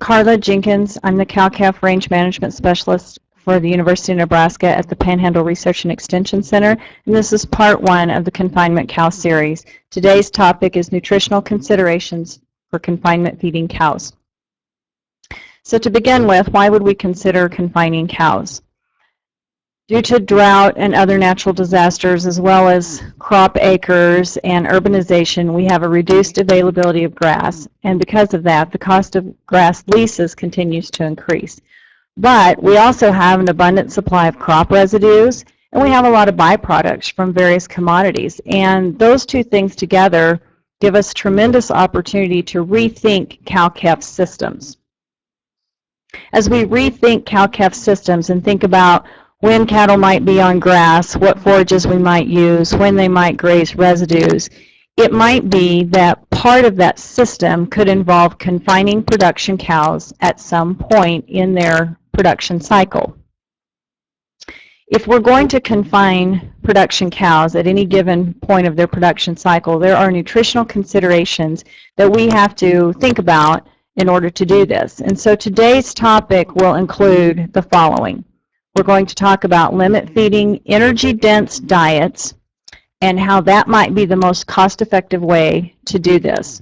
Karla Jenkins. I'm the cow-calf range management specialist for the University of Nebraska at the Panhandle Research and Extension Center, and this is part 1 of the Confinement Cow Series. Today's topic is nutritional considerations for confinement feeding cows. So to begin with, why would we consider confining cows? Due to drought and other natural disasters, as well as crop acres and urbanization, we have a reduced availability of grass, and because of that, the cost of grass leases continues to increase. But we also have an abundant supply of crop residues, and we have a lot of byproducts from various commodities, and those two things together give us tremendous opportunity to rethink cow-calf systems. As we rethink cow-calf systems and think about when cattle might be on grass, what forages we might use, when they might graze residues, it might be that part of that system could involve confining production cows at some point in their production cycle. If we're going to confine production cows at any given point of their production cycle, there are nutritional considerations that we have to think about in order to do this. And so today's topic will include the following. We're going to talk about limit feeding energy-dense diets and how that might be the most cost-effective way to do this.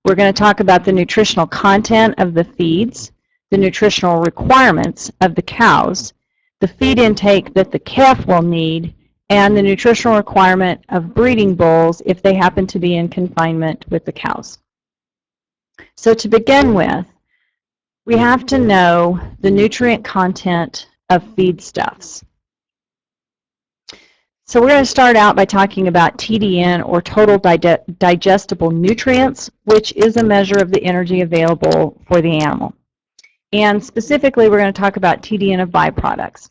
We're going to talk about the nutritional content of the feeds, the nutritional requirements of the cows, the feed intake that the calf will need, and the nutritional requirement of breeding bulls if they happen to be in confinement with the cows. So to begin with, we have to know the nutrient content of feedstuffs. So we're going to start out by talking about TDN, or total digestible nutrients, which is a measure of the energy available for the animal. And specifically, we're going to talk about TDN of byproducts.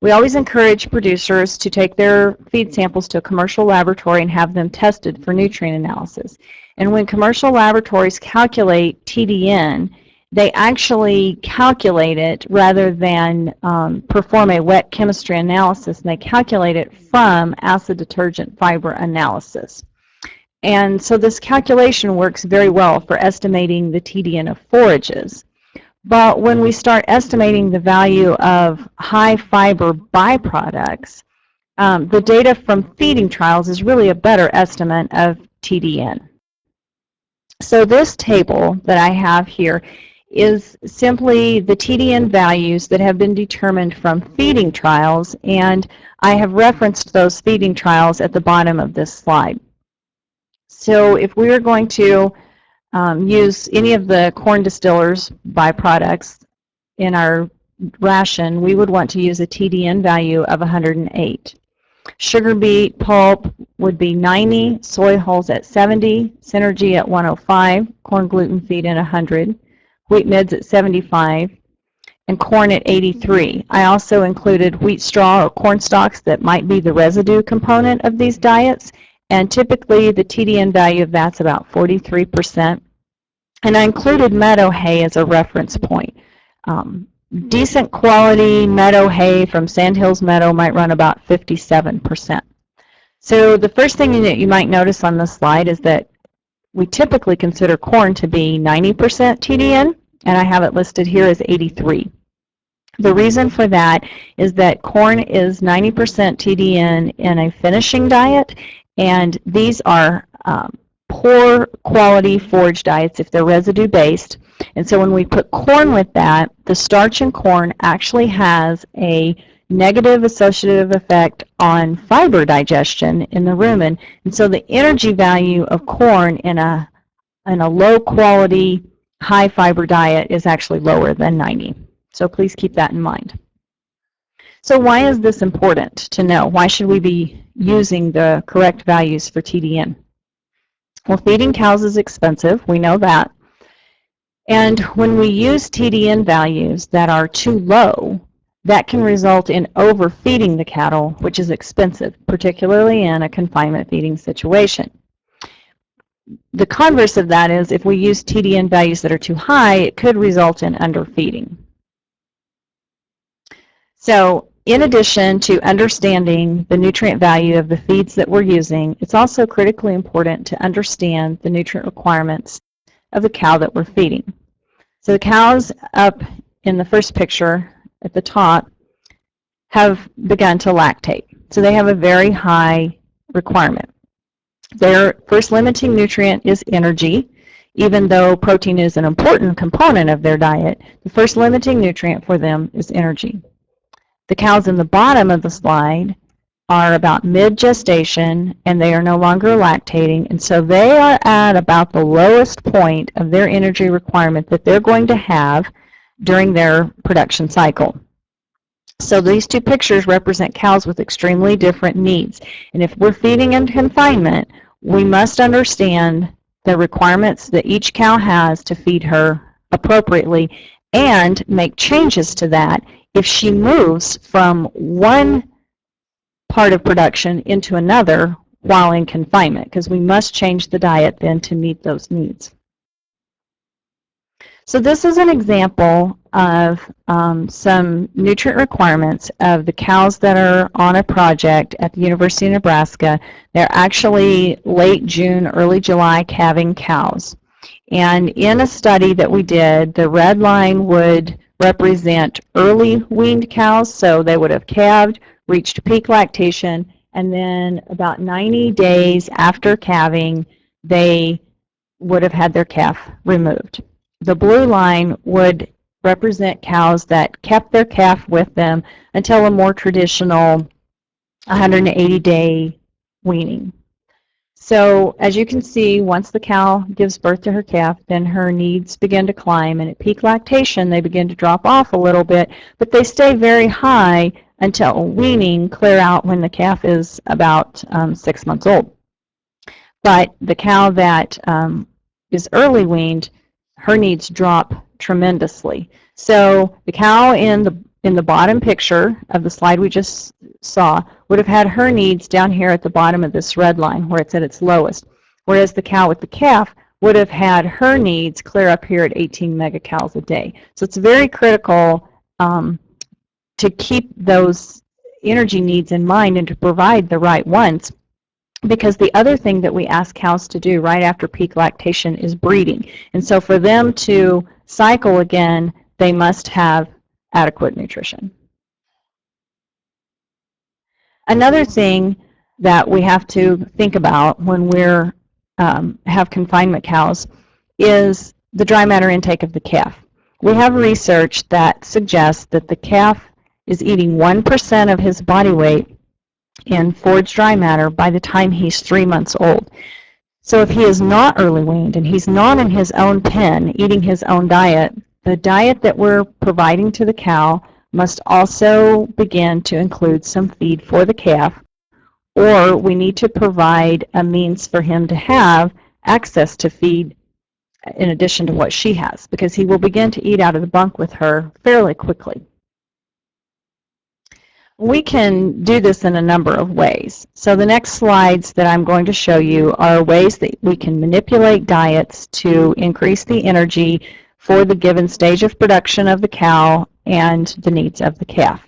We always encourage producers to take their feed samples to a commercial laboratory and have them tested for nutrient analysis. And when commercial laboratories calculate TDN, they actually calculate it rather than perform a wet chemistry analysis, and they calculate it from acid detergent fiber analysis. And so this calculation works very well for estimating the TDN of forages. But when we start estimating the value of high fiber byproducts, the data from feeding trials is really a better estimate of TDN. So this table that I have here is simply the TDN values that have been determined from feeding trials, and I have referenced those feeding trials at the bottom of this slide. So if we are going to use any of the corn distillers byproducts in our ration, we would want to use a TDN value of 108. Sugar beet pulp would be 90, soy hulls at 70, synergy at 105, corn gluten feed at 100, wheat midds at 75, and corn at 83. I also included wheat straw or corn stalks that might be the residue component of these diets, and typically the TDN value of that's about 43%. And I included meadow hay as a reference point. Decent quality meadow hay from Sandhills Meadow might run about 57%. So the first thing that you might notice on this slide is that we typically consider corn to be 90% TDN, and I have it listed here as 83. The reason for that is that corn is 90% TDN in a finishing diet, and these are poor quality forage diets if they're residue based. And so when we put corn with that, the starch in corn actually has a negative associative effect on fiber digestion in the rumen. And so the energy value of corn in a low quality, high fiber diet is actually lower than 90. So please keep that in mind. So why is this important to know? Why should we be using the correct values for TDN? Well, feeding cows is expensive, we know that. And when we use TDN values that are too low, that can result in overfeeding the cattle, which is expensive, particularly in a confinement feeding situation. The converse of that is if we use TDN values that are too high, it could result in underfeeding. So in addition to understanding the nutrient value of the feeds that we're using, it's also critically important to understand the nutrient requirements of the cow that we're feeding. So the cows up in the first picture at the top have begun to lactate. So they have a very high requirement. Their first limiting nutrient is energy. Even though protein is an important component of their diet, the first limiting nutrient for them is energy. The cows in the bottom of the slide are about mid-gestation, and they are no longer lactating, and so they are at about the lowest point of their energy requirement that they're going to have during their production cycle. So these two pictures represent cows with extremely different needs, and if we're feeding in confinement, we must understand the requirements that each cow has to feed her appropriately and make changes to that if she moves from one part of production into another while in confinement, because we must change the diet then to meet those needs. So this is an example of some nutrient requirements of the cows that are on a project at the University of Nebraska. They're actually late June, early July calving cows. And in a study that we did, the red line would represent early weaned cows, so they would have calved, reached peak lactation, and then about 90 days after calving, they would have had their calf removed. The blue line would represent cows that kept their calf with them until a more traditional 180-day weaning. So as you can see, once the cow gives birth to her calf, then her needs begin to climb, and at peak lactation they begin to drop off a little bit, but they stay very high until weaning clear out when the calf is about 6 months old. But the cow that is early weaned, her needs drop tremendously. So the cow in the bottom picture of the slide we just saw would have had her needs down here at the bottom of this red line where it's at its lowest, whereas the cow with the calf would have had her needs clear up here at 18 megacals a day. So it's very critical to keep those energy needs in mind and to provide the right ones, because the other thing that we ask cows to do right after peak lactation is breeding. And so for them to cycle again, they must have adequate nutrition. Another thing that we have to think about when we're have confinement cows is the dry matter intake of the calf. We have research that suggests that the calf is eating 1% of his body weight in foraged dry matter by the time he's 3 months old. So if he is not early weaned and he's not in his own pen eating his own diet, the diet that we're providing to the cow must also begin to include some feed for the calf, or we need to provide a means for him to have access to feed in addition to what she has, because he will begin to eat out of the bunk with her fairly quickly. We can do this in a number of ways. So the next slides that I'm going to show you are ways that we can manipulate diets to increase the energy for the given stage of production of the cow and the needs of the calf.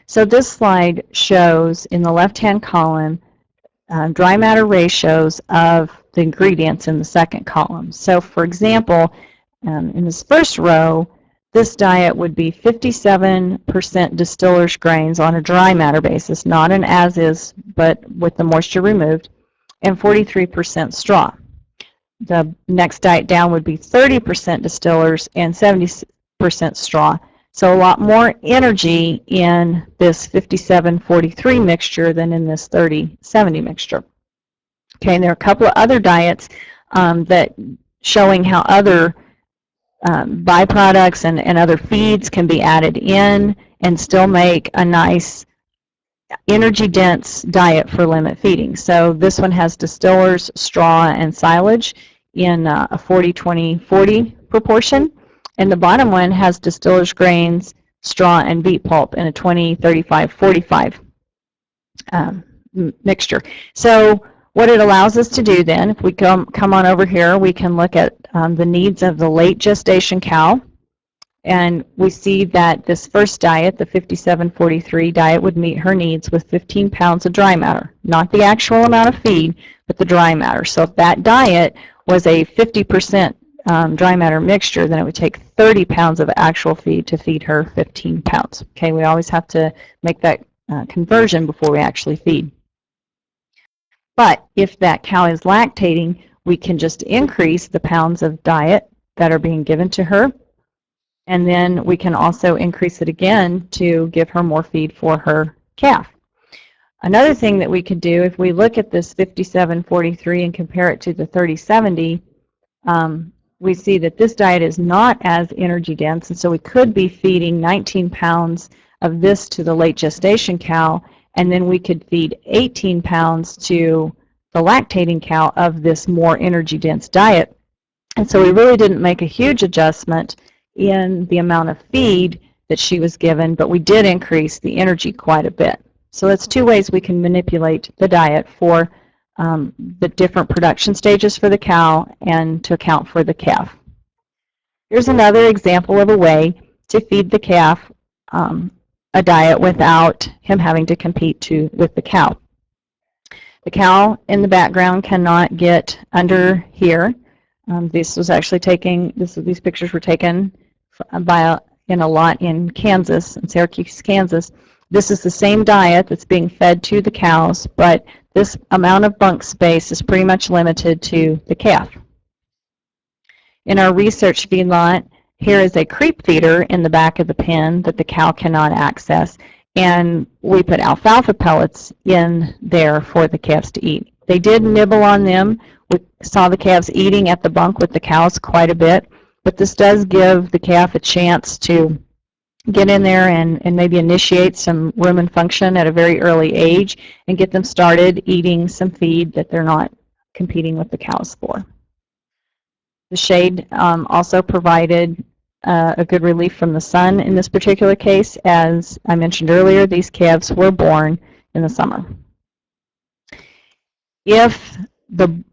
So this slide shows in the left-hand column dry matter ratios of the ingredients in the second column. So for example, in this first row, this diet would be 57% distillers grains on a dry matter basis, not an as-is, but with the moisture removed, and 43% straw. The next diet down would be 30% distillers and 70% straw. So a lot more energy in this 57-43 mixture than in this 30-70 mixture. Okay, and there are a couple of other diets that showing how other byproducts and other feeds can be added in and still make a nice energy-dense diet for limit feeding. So this one has distillers, straw, and silage in a 40-20-40 proportion. And the bottom one has distillers grains, straw, and beet pulp in a 20-35-45 mixture. So what it allows us to do then, if we come on over here, we can look at the needs of the late gestation cow. And we see that this first diet, the 57-43 diet, would meet her needs with 15 pounds of dry matter. Not the actual amount of feed, but the dry matter. So if that diet was a 50% dry matter mixture, then it would take 30 pounds of actual feed to feed her 15 pounds. Okay, we always have to make that conversion before we actually feed. But if that cow is lactating, we can just increase the pounds of diet that are being given to her, and then we can also increase it again to give her more feed for her calf. Another thing that we could do, if we look at this 57-43 and compare it to the 30-70, we see that this diet is not as energy dense, and so we could be feeding 19 pounds of this to the late gestation cow, and then we could feed 18 pounds to the lactating cow of this more energy dense diet. And so we really didn't make a huge adjustment in the amount of feed that she was given, but we did increase the energy quite a bit. So that's two ways we can manipulate the diet for the different production stages for the cow and to account for the calf. Here's another example of a way to feed the calf a diet without him having to compete with the cow. The cow in the background cannot get under here. This was actually these pictures were taken in a lot in Kansas, in Syracuse, Kansas. This is the same diet that's being fed to the cows, but this amount of bunk space is pretty much limited to the calf. In our research feedlot, here is a creep feeder in the back of the pen that the cow cannot access, and we put alfalfa pellets in there for the calves to eat. They did nibble on them. We saw the calves eating at the bunk with the cows quite a bit, but this does give the calf a chance to get in there and maybe initiate some rumen function at a very early age and get them started eating some feed that they're not competing with the cows for. The shade also provided a good relief from the sun in this particular case. As I mentioned earlier, these calves were born in the summer. If the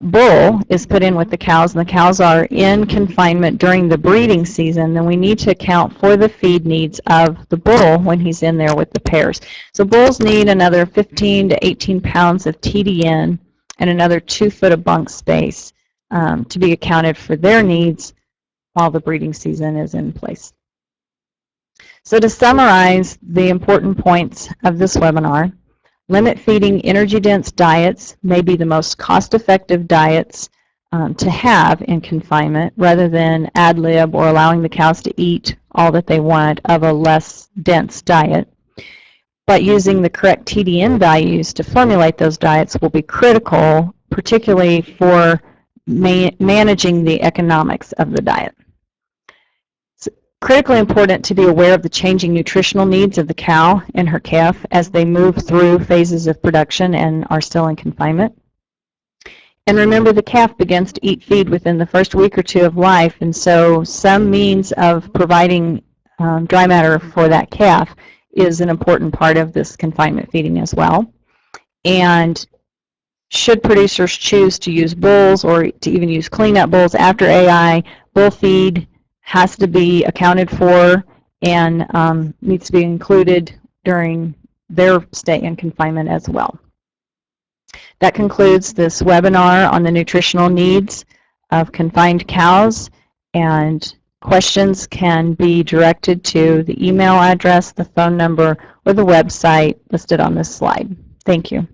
bull is put in with the cows and the cows are in confinement during the breeding season, then we need to account for the feed needs of the bull when he's in there with the pairs. So bulls need another 15 to 18 pounds of TDN and another 2 foot of bunk space to be accounted for their needs while the breeding season is in place. So to summarize the important points of this webinar, limit feeding energy-dense diets may be the most cost-effective diets to have in confinement rather than ad lib or allowing the cows to eat all that they want of a less dense diet. But using the correct TDN values to formulate those diets will be critical, particularly for managing the economics of the diet. Critically important to be aware of the changing nutritional needs of the cow and her calf as they move through phases of production and are still in confinement. And remember, the calf begins to eat feed within the first week or two of life, and so some means of providing dry matter for that calf is an important part of this confinement feeding as well. And should producers choose to use bulls or to even use cleanup bulls after AI, bull feed has to be accounted for and needs to be included during their stay in confinement as well. That concludes this webinar on the nutritional needs of confined cows, and questions can be directed to the email address, the phone number, or the website listed on this slide. Thank you.